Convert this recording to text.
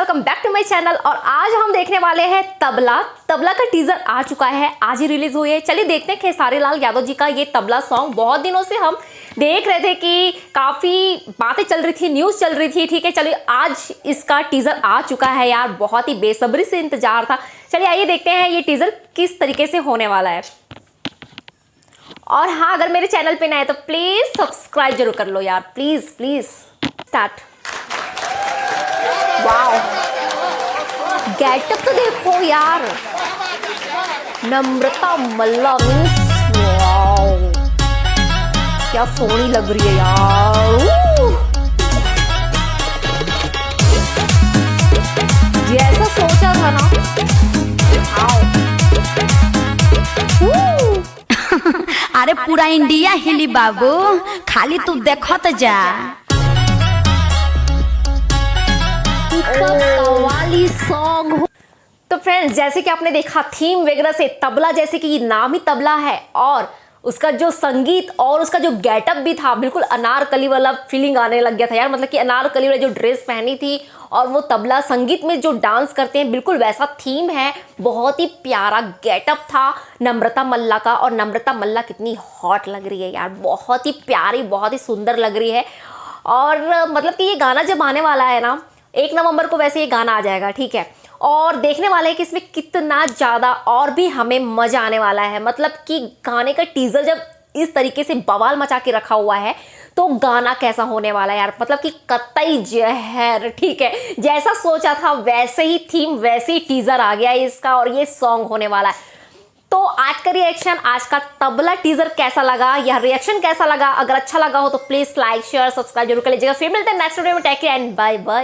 Welcome back to my channel. और आज हम देखने वाले हैं तबला का टीजर आ चुका है, आज ही रिलीज हुई है। चलिए देखते हैं खेसारी लाल यादव जी का ये तबला सॉन्ग। बहुत दिनों से हम देख रहे थे कि काफ़ी बातें चल रही थी, न्यूज़ चल रही थी। ठीक है, चलिए आज इसका टीजर आ चुका है यार, बहुत ही बेसब्री से इंतजार था। चलिए आइए देखते हैं ये टीजर किस तरीके से होने वाला है। और हाँ, अगर मेरे चैनल पे नए हैं तो प्लीज़ सब्सक्राइब जरूर कर लो यार, please please. Start. Wow, getup तो देखो यार, नम्रता मल्ला मीन्स वाओ, क्या सोहनी लग रही है यार। जैसा सोचा था ना। अरे पूरा इंडिया हिली बाबू, खाली तू देखत जा। कव्वाली सॉन्ग। तो फ्रेंड्स, जैसे कि आपने देखा थीम वगैरह से तबला, जैसे कि नाम ही तबला है और उसका जो संगीत और उसका जो गेटअप भी था, बिल्कुल अनारकली वाला फीलिंग आने लग गया था यार। मतलब कि अनारकली वाली जो ड्रेस पहनी थी और वो तबला संगीत में जो डांस करते हैं, बिल्कुल वैसा थीम है। बहुत ही प्यारा गेटअप था नम्रता मल्ला का। और नम्रता मल्ला कितनी हॉट लग रही है यार, बहुत ही प्यारी, बहुत ही सुंदर लग रही है। और मतलब कि ये गाना जब आने वाला है ना, 1 नवंबर को वैसे ये गाना आ जाएगा, ठीक है। और देखने वाले हैं कि इसमें कितना ज़्यादा और भी हमें मज़ा आने वाला है। मतलब कि गाने का टीज़र जब इस तरीके से बवाल मचा के रखा हुआ है तो गाना कैसा होने वाला है यार। मतलब कि कतई जहर, ठीक है, जैसा सोचा था वैसे ही थीम, वैसे ही टीज़र आ गया है इसका और ये सॉन्ग होने वाला है। तो आज का रिएक्शन, आज का तबला टीजर कैसा लगा, यह रिएक्शन कैसा लगा, अगर अच्छा लगा हो तो प्लीज़ लाइक शेयर सब्सक्राइब जरूर कर लीजिएगा। फिर मिलते हैं नेक्स्ट वीडियो में। Take care and bye bye.